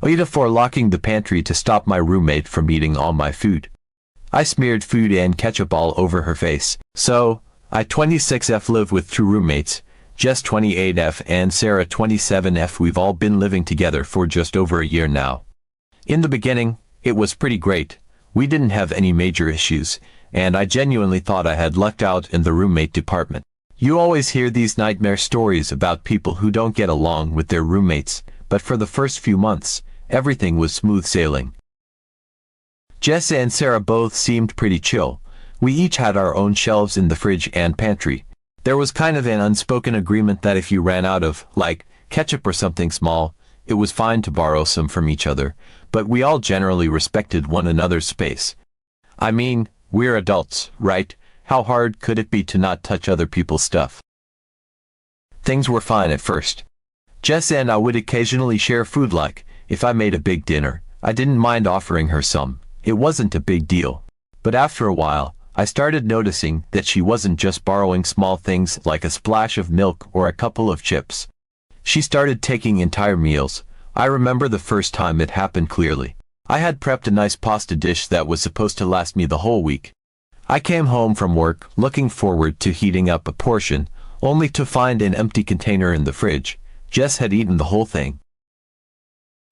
AITA for locking the pantry to stop my roommate from eating all my food. I smeared food and ketchup all over her face. So, I 26F live with two roommates, Jess 28F and Sarah 27F. We've all been living together for just over a year now. In the beginning, it was pretty great. We didn't have any major issues, and I genuinely thought I had lucked out in the roommate department. You always hear these nightmare stories about people who don't get along with their roommates, but for the first few months, everything was smooth sailing. Jess and Sarah both seemed pretty chill. We each had our own shelves in the fridge and pantry. There was kind of an unspoken agreement that if you ran out of, like, ketchup or something small, it was fine to borrow some from each other, but we all generally respected one another's space. I mean, we're adults, right? How hard could it be to not touch other people's stuff? Things were fine at first. Jess and I would occasionally share food, like, if I made a big dinner, I didn't mind offering her some. It wasn't a big deal. But after a while, I started noticing that she wasn't just borrowing small things like a splash of milk or a couple of chips. She started taking entire meals. I remember the first time it happened clearly. I had prepped a nice pasta dish that was supposed to last me the whole week. I came home from work looking forward to heating up a portion, only to find an empty container in the fridge. Jess had eaten the whole thing.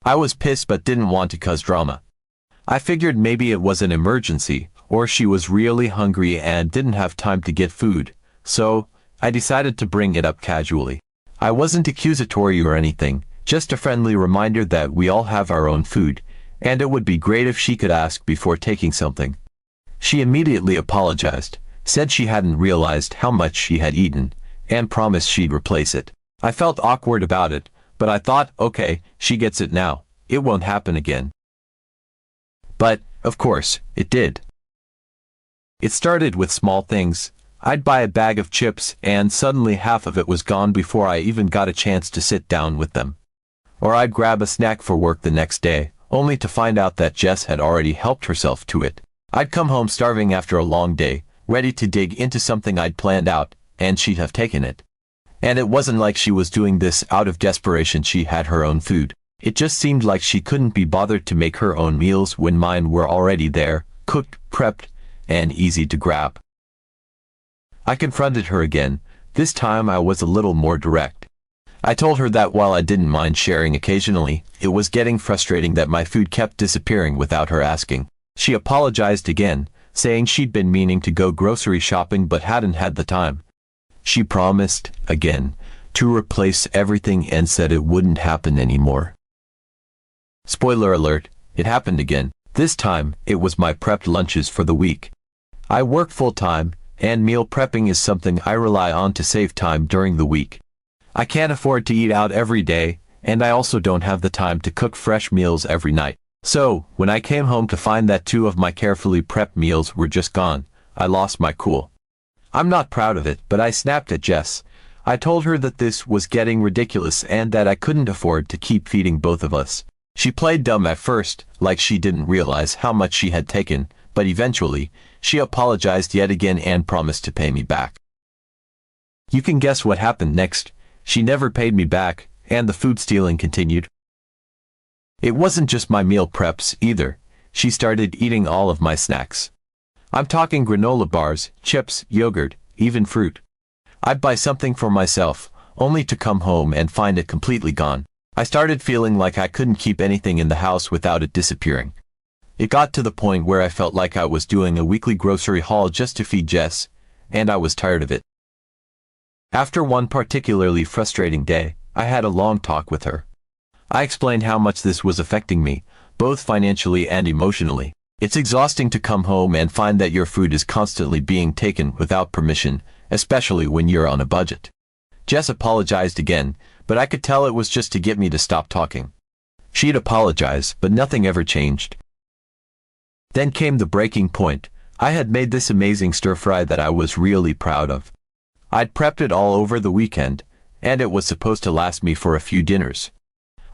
I was pissed but didn't want to cause drama. I figured maybe it was an emergency, or she was really hungry and didn't have time to get food, so I decided to bring it up casually. I wasn't accusatory or anything, just a friendly reminder that we all have our own food, and it would be great if she could ask before taking something. She immediately apologized, said she hadn't realized how much she had eaten, and promised she'd replace it. I felt awkward about it, but I thought, okay, she gets it now. It won't happen again. But, of course, it did. It started with small things. I'd buy a bag of chips and suddenly half of it was gone before I even got a chance to sit down with them. Or I'd grab a snack for work the next day, only to find out that Jess had already helped herself to it. I'd come home starving after a long day, ready to dig into something I'd planned out, and she'd have taken it. And it wasn't like she was doing this out of desperation. She had her own food. It just seemed like she couldn't be bothered to make her own meals when mine were already there, cooked, prepped, and easy to grab. I confronted her again. This time I was a little more direct. I told her that while I didn't mind sharing occasionally, it was getting frustrating that my food kept disappearing without her asking. She apologized again, saying she'd been meaning to go grocery shopping but hadn't had the time. She promised, again, to replace everything and said it wouldn't happen anymore. Spoiler alert, it happened again. This time, it was my prepped lunches for the week. I work full-time, and meal prepping is something I rely on to save time during the week. I can't afford to eat out every day, and I also don't have the time to cook fresh meals every night. So, when I came home to find that 2 of my carefully prepped meals were just gone, I lost my cool. I'm not proud of it, but I snapped at Jess. I told her that this was getting ridiculous and that I couldn't afford to keep feeding both of us. She played dumb at first, like she didn't realize how much she had taken, but eventually, she apologized yet again and promised to pay me back. You can guess what happened next. She never paid me back, and the food stealing continued. It wasn't just my meal preps either. She started eating all of my snacks. I'm talking granola bars, chips, yogurt, even fruit. I'd buy something for myself, only to come home and find it completely gone. I started feeling like I couldn't keep anything in the house without it disappearing. It got to the point where I felt like I was doing a weekly grocery haul just to feed Jess, and I was tired of it. After one particularly frustrating day, I had a long talk with her. I explained how much this was affecting me, both financially and emotionally. It's exhausting to come home and find that your food is constantly being taken without permission, especially when you're on a budget. Jess apologized again, but I could tell it was just to get me to stop talking. She'd apologize, but nothing ever changed. Then came the breaking point. I had made this amazing stir-fry that I was really proud of. I'd prepped it all over the weekend, and it was supposed to last me for a few dinners.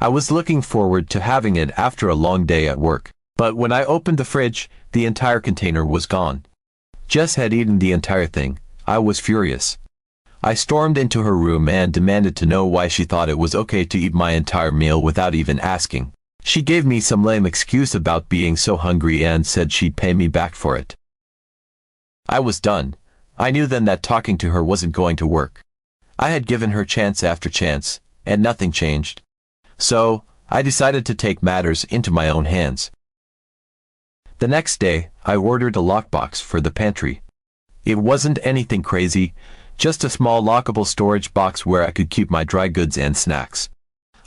I was looking forward to having it after a long day at work, but when I opened the fridge, the entire container was gone. Jess had eaten the entire thing. I was furious. I stormed into her room and demanded to know why she thought it was okay to eat my entire meal without even asking. She gave me some lame excuse about being so hungry and said she'd pay me back for it. I was done. I knew then that talking to her wasn't going to work. I had given her chance after chance, and nothing changed. So, I decided to take matters into my own hands. The next day, I ordered a lockbox for the pantry. It wasn't anything crazy, just a small lockable storage box where I could keep my dry goods and snacks.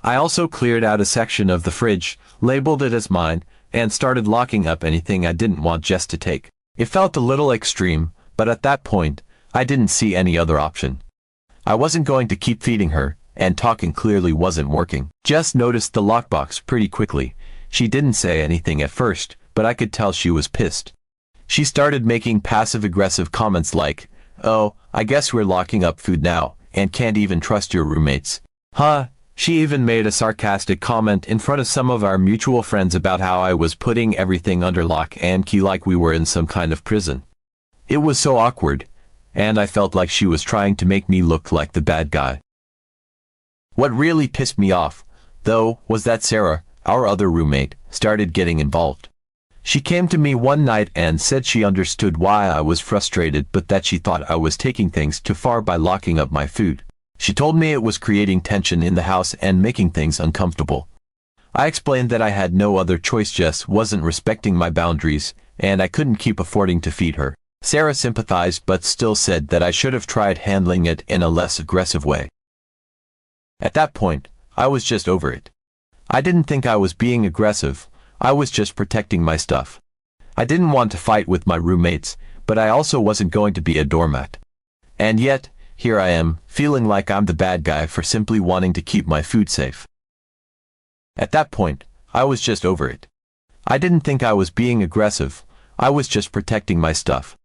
I also cleared out a section of the fridge, labeled it as mine, and started locking up anything I didn't want Jess to take. It felt a little extreme, but at that point, I didn't see any other option. I wasn't going to keep feeding her, and talking clearly wasn't working. Jess noticed the lockbox pretty quickly. She didn't say anything at first, but I could tell she was pissed. She started making passive-aggressive comments like, "Oh, I guess we're locking up food now, and can't even trust your roommates." Huh? She even made a sarcastic comment in front of some of our mutual friends about how I was putting everything under lock and key like we were in some kind of prison. It was so awkward, and I felt like she was trying to make me look like the bad guy. What really pissed me off, though, was that Sarah, our other roommate, started getting involved. She came to me one night and said she understood why I was frustrated but that she thought I was taking things too far by locking up my food. She told me it was creating tension in the house and making things uncomfortable. I explained that I had no other choice. Jess wasn't respecting my boundaries, and I couldn't keep affording to feed her. Sarah sympathized but still said that I should have tried handling it in a less aggressive way. At that point, I was just over it. I didn't think I was being aggressive, I was just protecting my stuff. I didn't want to fight with my roommates, but I also wasn't going to be a doormat. And yet, here I am, feeling like I'm the bad guy for simply wanting to keep my food safe. At that point, I was just over it. I didn't think I was being aggressive, I was just protecting my stuff.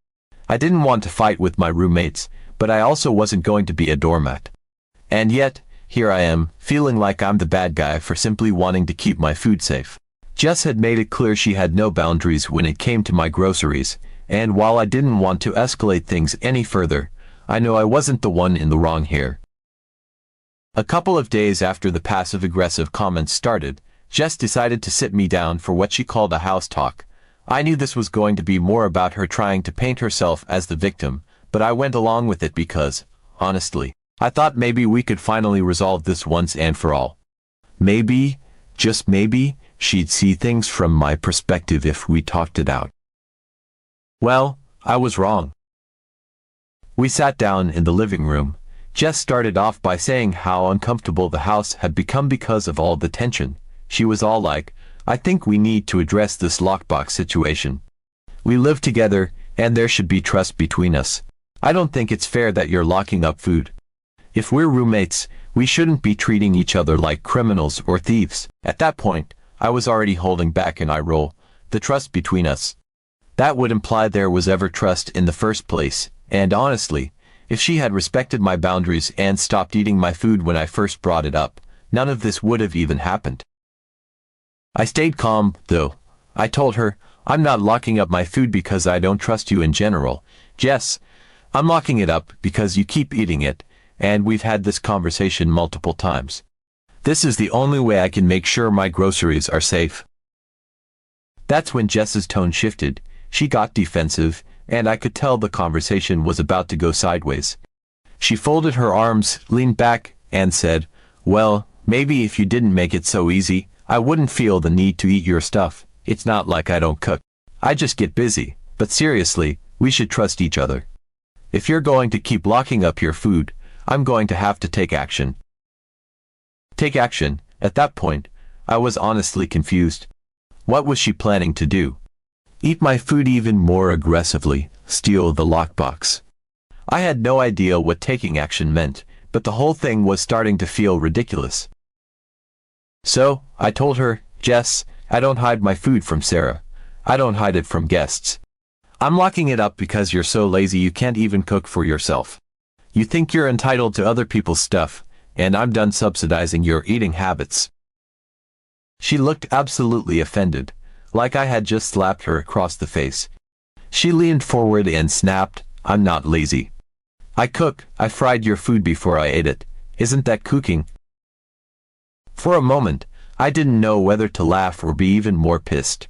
I didn't want to fight with my roommates, but I also wasn't going to be a doormat. And yet, here I am, feeling like I'm the bad guy for simply wanting to keep my food safe. Jess had made it clear she had no boundaries when it came to my groceries, and while I didn't want to escalate things any further, I know I wasn't the one in the wrong here. A couple of days after the passive-aggressive comments started, Jess decided to sit me down for what she called a house talk. I knew this was going to be more about her trying to paint herself as the victim, but I went along with it because, honestly, I thought maybe we could finally resolve this once and for all. Maybe, just maybe, she'd see things from my perspective if we talked it out. Well, I was wrong. We sat down in the living room. Jess started off by saying how uncomfortable the house had become because of all the tension. She was all like, "I think we need to address this lockbox situation. We live together, and there should be trust between us. I don't think it's fair that you're locking up food. If we're roommates, we shouldn't be treating each other like criminals or thieves." At that point, I was already holding back an eye roll. The trust between us. That would imply there was ever trust in the first place, and honestly, if she had respected my boundaries and stopped eating my food when I first brought it up, none of this would have even happened. I stayed calm, though. I told her, "I'm not locking up my food because I don't trust you in general, Jess. I'm locking it up because you keep eating it, and we've had this conversation multiple times. This is the only way I can make sure my groceries are safe." That's when Jess's tone shifted. She got defensive, and I could tell the conversation was about to go sideways. She folded her arms, leaned back, and said, "Well, maybe if you didn't make it so easy, I wouldn't feel the need to eat your stuff. It's not like I don't cook. I just get busy, but seriously, we should trust each other. If you're going to keep locking up your food, I'm going to have to take action." Take action? At that point, I was honestly confused. What was she planning to do? Eat my food even more aggressively, steal the lockbox? I had no idea what taking action meant, but the whole thing was starting to feel ridiculous. So, I told her, "Jess, I don't hide my food from Sarah. I don't hide it from guests. I'm locking it up because you're so lazy you can't even cook for yourself. You think you're entitled to other people's stuff, and I'm done subsidizing your eating habits." She looked absolutely offended, like I had just slapped her across the face. She leaned forward and snapped, "I'm not lazy. I cook. I fried your food before I ate it. Isn't that cooking?" For a moment, I didn't know whether to laugh or be even more pissed.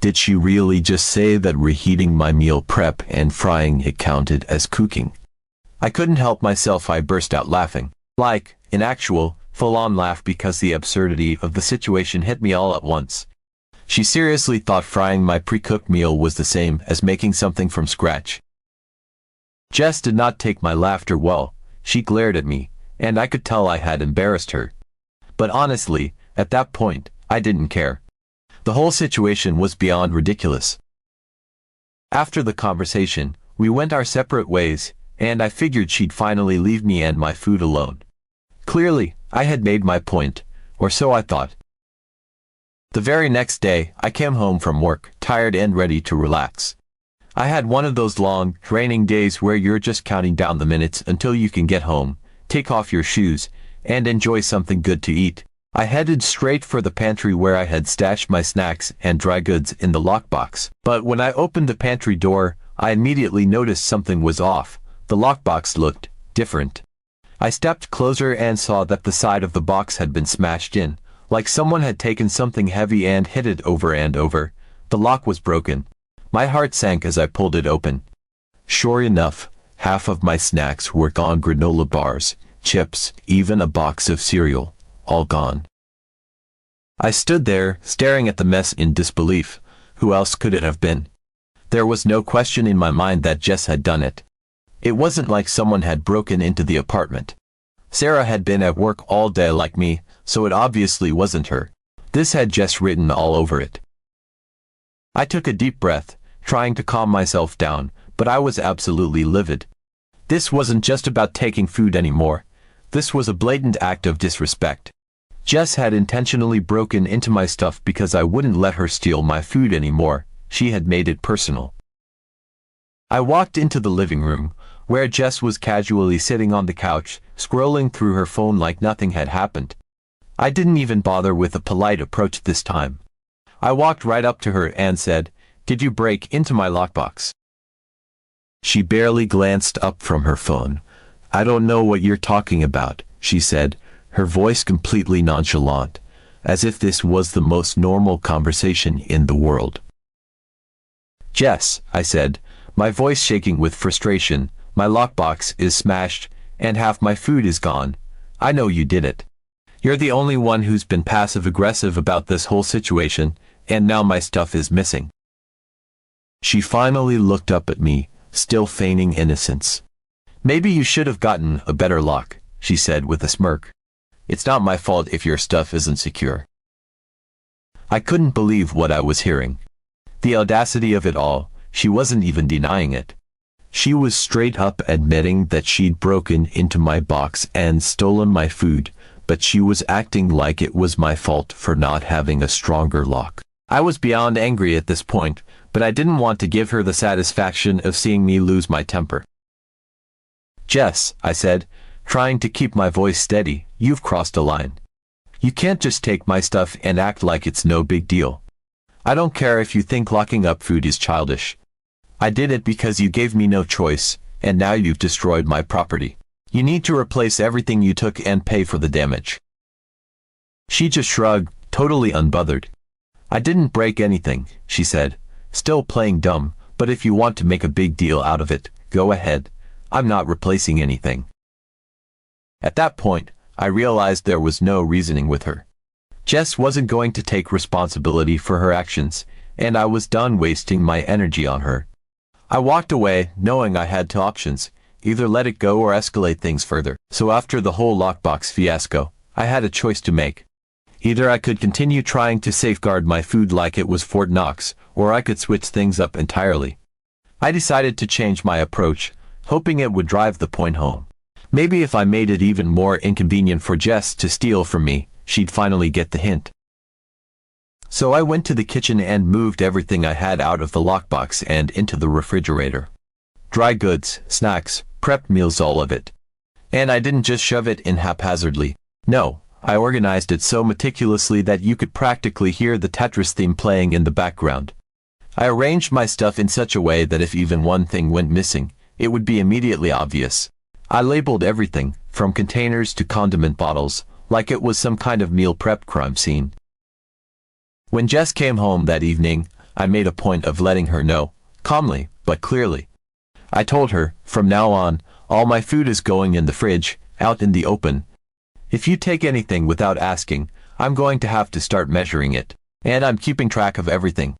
Did she really just say that reheating my meal prep and frying it counted as cooking? I couldn't help myself. I burst out laughing. Like, an actual, full-on laugh, because the absurdity of the situation hit me all at once. She seriously thought frying my pre-cooked meal was the same as making something from scratch. Jess did not take my laughter well. She glared at me, and I could tell I had embarrassed her. But honestly, at that point, I didn't care. The whole situation was beyond ridiculous. After the conversation, we went our separate ways, and I figured she'd finally leave me and my food alone. Clearly, I had made my point, or so I thought. The very next day, I came home from work, tired and ready to relax. I had one of those long, draining days where you're just counting down the minutes until you can get home, take off your shoes, and enjoy something good to eat. I headed straight for the pantry where I had stashed my snacks and dry goods in the lockbox. But when I opened the pantry door, I immediately noticed something was off. The lockbox looked different. I stepped closer and saw that the side of the box had been smashed in, like someone had taken something heavy and hit it over and over. The lock was broken. My heart sank as I pulled it open. Sure enough, half of my snacks were gone: granola bars, chips, even a box of cereal, all gone. I stood there, staring at the mess in disbelief. Who else could it have been? There was no question in my mind that Jess had done it. It wasn't like someone had broken into the apartment. Sarah had been at work all day like me, so it obviously wasn't her. This had Jess written all over it. I took a deep breath, trying to calm myself down, but I was absolutely livid. This wasn't just about taking food anymore. This was a blatant act of disrespect. Jess had intentionally broken into my stuff because I wouldn't let her steal my food anymore. She had made it personal. I walked into the living room, where Jess was casually sitting on the couch, scrolling through her phone like nothing had happened. I didn't even bother with a polite approach this time. I walked right up to her and said, "Did you break into my lockbox?" She barely glanced up from her phone. "I don't know what you're talking about," she said, her voice completely nonchalant, as if this was the most normal conversation in the world. "Jess," I said, my voice shaking with frustration, "my lockbox is smashed, and half my food is gone. I know you did it. You're the only one who's been passive-aggressive about this whole situation, and now my stuff is missing." She finally looked up at me, still feigning innocence. "Maybe you should have gotten a better lock," she said with a smirk. "It's not my fault if your stuff isn't secure." I couldn't believe what I was hearing. The audacity of it all. She wasn't even denying it. She was straight up admitting that she'd broken into my box and stolen my food, but she was acting like it was my fault for not having a stronger lock. I was beyond angry at this point, but I didn't want to give her the satisfaction of seeing me lose my temper. "Jess," I said, trying to keep my voice steady, "you've crossed a line. You can't just take my stuff and act like it's no big deal. I don't care if you think locking up food is childish. I did it because you gave me no choice, and now you've destroyed my property. You need to replace everything you took and pay for the damage." She just shrugged, totally unbothered. "I didn't break anything," she said, still playing dumb, "but if you want to make a big deal out of it, go ahead. I'm not replacing anything." At that point, I realized there was no reasoning with her. Jess wasn't going to take responsibility for her actions, and I was done wasting my energy on her. I walked away, knowing I had two options: either let it go or escalate things further. So after the whole lockbox fiasco, I had a choice to make. Either I could continue trying to safeguard my food like it was Fort Knox, or I could switch things up entirely. I decided to change my approach, hoping it would drive the point home. Maybe if I made it even more inconvenient for Jess to steal from me, she'd finally get the hint. So I went to the kitchen and moved everything I had out of the lockbox and into the refrigerator. Dry goods, snacks, prepped meals, all of it. And I didn't just shove it in haphazardly. No, I organized it so meticulously that you could practically hear the Tetris theme playing in the background. I arranged my stuff in such a way that if even one thing went missing, it would be immediately obvious. I labeled everything, from containers to condiment bottles, like it was some kind of meal prep crime scene. When Jess came home that evening, I made a point of letting her know, calmly but clearly. I told her, from now on, all my food is going in the fridge, out in the open. If you take anything without asking, I'm going to have to start measuring it, and I'm keeping track of everything.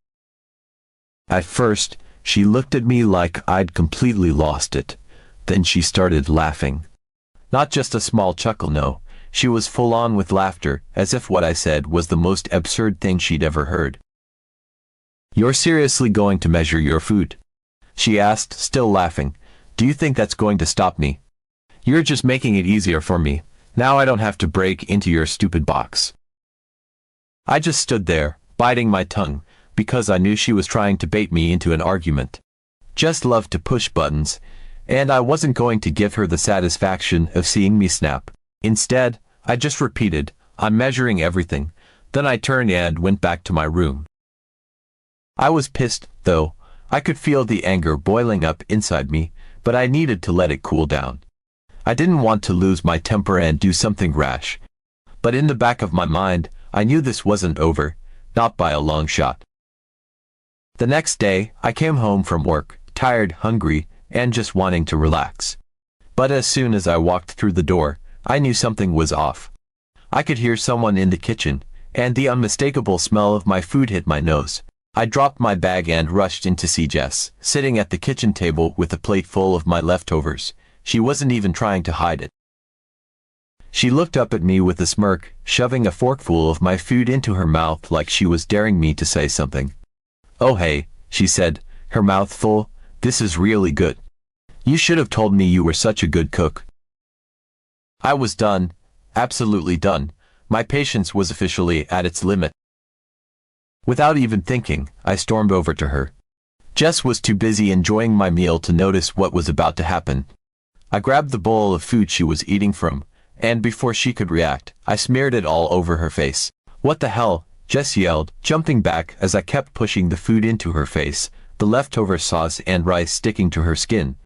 At first, she looked at me like I'd completely lost it. Then she started laughing. Not just a small chuckle, no. She was full on with laughter, as if what I said was the most absurd thing she'd ever heard. "You're seriously going to measure your food?" she asked, still laughing. "Do you think that's going to stop me? You're just making it easier for me. Now I don't have to break into your stupid box." I just stood there, biting my tongue, because I knew she was trying to bait me into an argument. Jess loved to push buttons, and I wasn't going to give her the satisfaction of seeing me snap. Instead, I just repeated, "I'm measuring everything." Then I turned and went back to my room. I was pissed, though. I could feel the anger boiling up inside me, but I needed to let it cool down. I didn't want to lose my temper and do something rash. But in the back of my mind, I knew this wasn't over, not by a long shot. The next day, I came home from work, tired, hungry, and just wanting to relax. But as soon as I walked through the door, I knew something was off. I could hear someone in the kitchen, and the unmistakable smell of my food hit my nose. I dropped my bag and rushed in to see Jess, sitting at the kitchen table with a plate full of my leftovers. She wasn't even trying to hide it. She looked up at me with a smirk, shoving a forkful of my food into her mouth like she was daring me to say something. "Oh hey," she said, her mouth full, "this is really good. You should have told me you were such a good cook." I was done, absolutely done. My patience was officially at its limit. Without even thinking, I stormed over to her. Jess was too busy enjoying my meal to notice what was about to happen. I grabbed the bowl of food she was eating from, and before she could react, I smeared it all over her face. "What the hell?" Jess yelled, jumping back as I kept pushing the food into her face, the leftover sauce and rice sticking to her skin.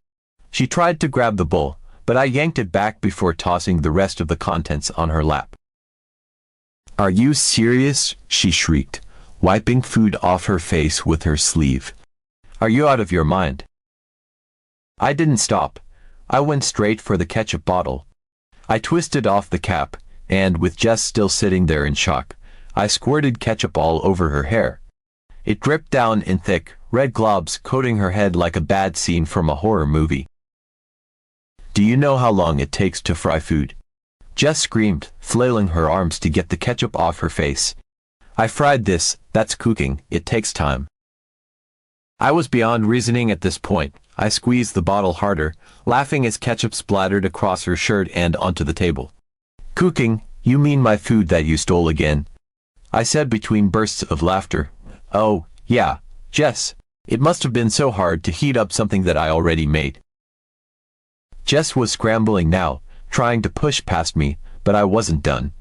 She tried to grab the bowl, but I yanked it back before tossing the rest of the contents on her lap. "Are you serious?" she shrieked, wiping food off her face with her sleeve. "Are you out of your mind?" I didn't stop. I went straight for the ketchup bottle. I twisted off the cap, and with Jess still sitting there in shock, I squirted ketchup all over her hair. It dripped down in thick, red globs coating her head like a bad scene from a horror movie. "Do you know how long it takes to fry food?" Jess screamed, flailing her arms to get the ketchup off her face. "I fried this, that's cooking, it takes time." I was beyond reasoning at this point. I squeezed the bottle harder, laughing as ketchup splattered across her shirt and onto the table. "Cooking? You mean my food that you stole again?" I said between bursts of laughter. "Oh, yeah, Jess. It must have been so hard to heat up something that I already made." Jess was scrambling now, trying to push past me, but I wasn't done.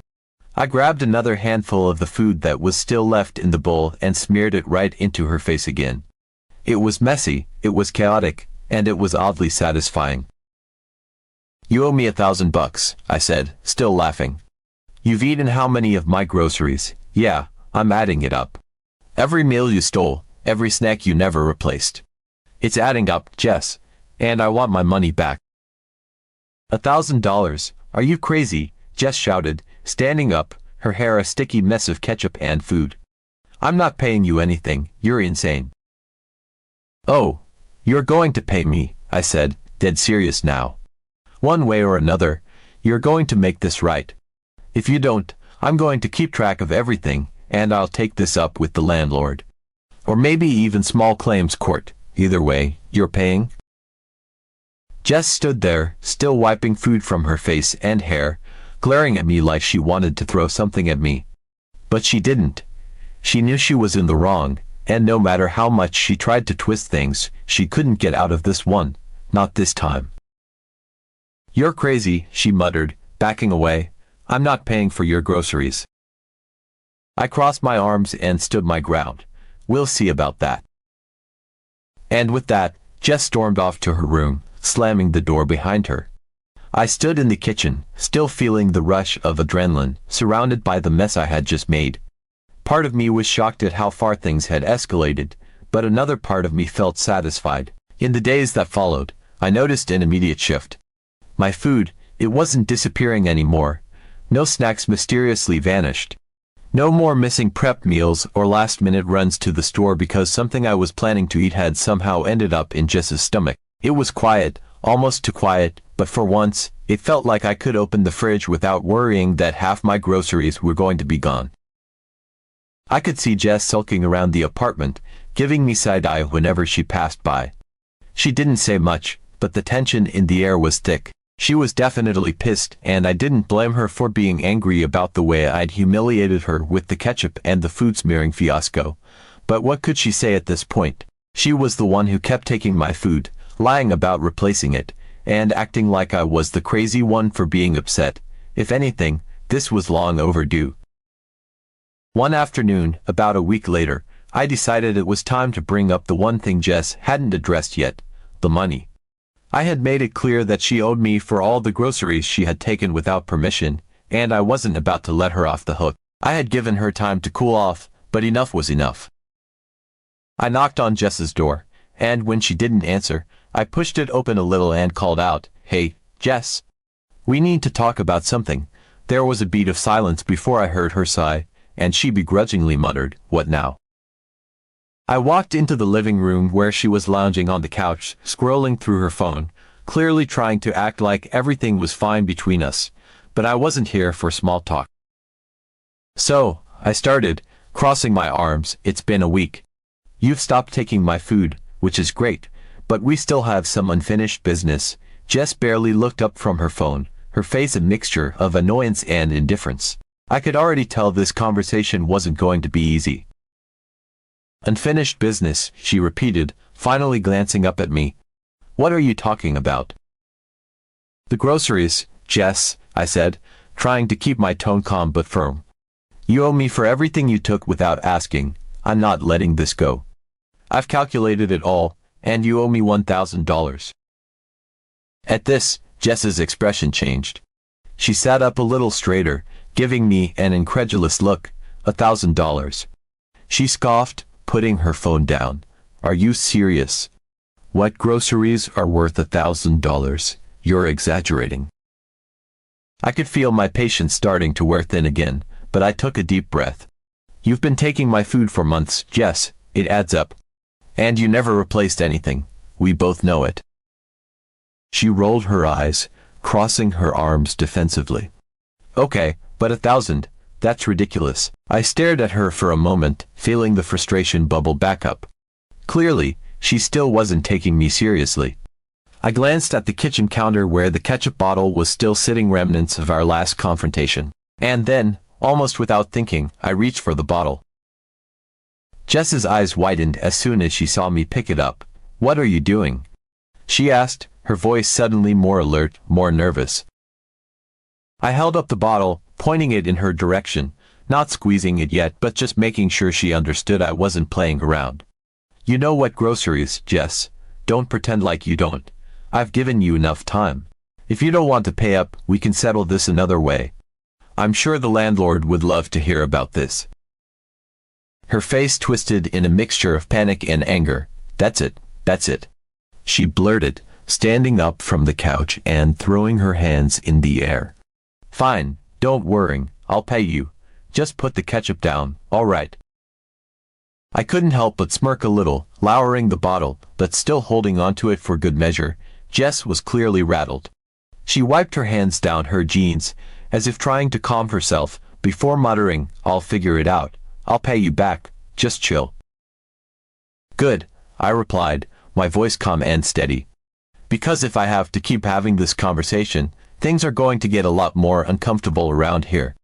I grabbed another handful of the food that was still left in the bowl and smeared it right into her face again. It was messy, it was chaotic, and it was oddly satisfying. "You owe me $1,000, I said, still laughing. "You've eaten how many of my groceries?" "Yeah, I'm adding it up. Every meal you stole, every snack you never replaced. It's adding up, Jess, and I want my money back." $1,000? Are you crazy?" Jess shouted, standing up, her hair a sticky mess of ketchup and food. "I'm not paying you anything, you're insane." "Oh, you're going to pay me," I said, dead serious now. "One way or another, you're going to make this right. If you don't, I'm going to keep track of everything, and I'll take this up with the landlord. Or maybe even small claims court. Either way, you're paying." Jess stood there, still wiping food from her face and hair, glaring at me like she wanted to throw something at me. But she didn't. She knew she was in the wrong, and no matter how much she tried to twist things, she couldn't get out of this one. Not this time. "You're crazy," she muttered, backing away. "I'm not paying for your groceries." I crossed my arms and stood my ground. "We'll see about that." And with that, Jess stormed off to her room, slamming the door behind her. I stood in the kitchen, still feeling the rush of adrenaline, surrounded by the mess I had just made. Part of me was shocked at how far things had escalated, but another part of me felt satisfied. In the days that followed, I noticed an immediate shift. My food, it wasn't disappearing anymore. No snacks mysteriously vanished. No more missing prep meals or last-minute runs to the store because something I was planning to eat had somehow ended up in Jess's stomach. It was quiet, almost too quiet, but for once, it felt like I could open the fridge without worrying that half my groceries were going to be gone. I could see Jess sulking around the apartment, giving me side-eye whenever she passed by. She didn't say much, but the tension in the air was thick. She was definitely pissed, and I didn't blame her for being angry about the way I'd humiliated her with the ketchup and the food smearing fiasco. But what could she say at this point? She was the one who kept taking my food, lying about replacing it, and acting like I was the crazy one for being upset. If anything, this was long overdue. One afternoon, about a week later, I decided it was time to bring up the one thing Jess hadn't addressed yet, the money. I had made it clear that she owed me for all the groceries she had taken without permission, and I wasn't about to let her off the hook. I had given her time to cool off, but enough was enough. I knocked on Jess's door, and when she didn't answer, I pushed it open a little and called out, "Hey, Jess. We need to talk about something." There was a beat of silence before I heard her sigh, and she begrudgingly muttered, "What now?" I walked into the living room where she was lounging on the couch, scrolling through her phone, clearly trying to act like everything was fine between us, but I wasn't here for small talk. "So," I started, crossing my arms, "it's been a week. You've stopped taking my food, which is great, but we still have some unfinished business." Jess barely looked up from her phone, her face a mixture of annoyance and indifference. I could already tell this conversation wasn't going to be easy. "Unfinished business," she repeated, finally glancing up at me. "What are you talking about?" "The groceries, Jess," I said, trying to keep my tone calm but firm. "You owe me for everything you took without asking. I'm not letting this go. I've calculated it all, and you owe me $1,000. At this, Jess's expression changed. She sat up a little straighter, giving me an incredulous look. $1,000. She scoffed, putting her phone down. "Are you serious? What groceries are worth $1,000? You're exaggerating." I could feel my patience starting to wear thin again, but I took a deep breath. "You've been taking my food for months, Jess. It adds up. And you never replaced anything. We both know it." She rolled her eyes, crossing her arms defensively. "Okay, but 1,000, that's ridiculous." I stared at her for a moment, feeling the frustration bubble back up. Clearly, she still wasn't taking me seriously. I glanced at the kitchen counter where the ketchup bottle was still sitting, remnants of our last confrontation. And then, almost without thinking, I reached for the bottle. Jess's eyes widened as soon as she saw me pick it up. "What are you doing?" she asked, her voice suddenly more alert, more nervous. I held up the bottle, pointing it in her direction, not squeezing it yet but just making sure she understood I wasn't playing around. "You know what groceries, Jess. Don't pretend like you don't. I've given you enough time. If you don't want to pay up, we can settle this another way. I'm sure the landlord would love to hear about this." Her face twisted in a mixture of panic and anger. That's it," she blurted, standing up from the couch and throwing her hands in the air. "Fine, don't worry, I'll pay you. Just put the ketchup down, all right?" I couldn't help but smirk a little, lowering the bottle, but still holding onto it for good measure. Jess was clearly rattled. She wiped her hands down her jeans, as if trying to calm herself, before muttering, "I'll figure it out. I'll pay you back, just chill." "Good," I replied, my voice calm and steady. "Because if I have to keep having this conversation, things are going to get a lot more uncomfortable around here."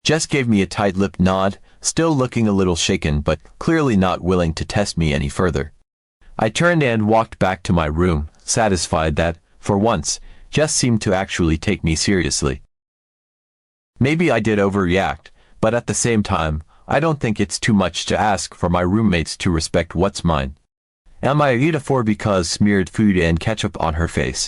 Jess gave me a tight-lipped nod, still looking a little shaken but clearly not willing to test me any further. I turned and walked back to my room, satisfied that, for once, Jess seemed to actually take me seriously. Maybe I did overreact, but at the same time, I don't think it's too much to ask for my roommates to respect what's mine. Am I AITA for because smeared food and ketchup on her face?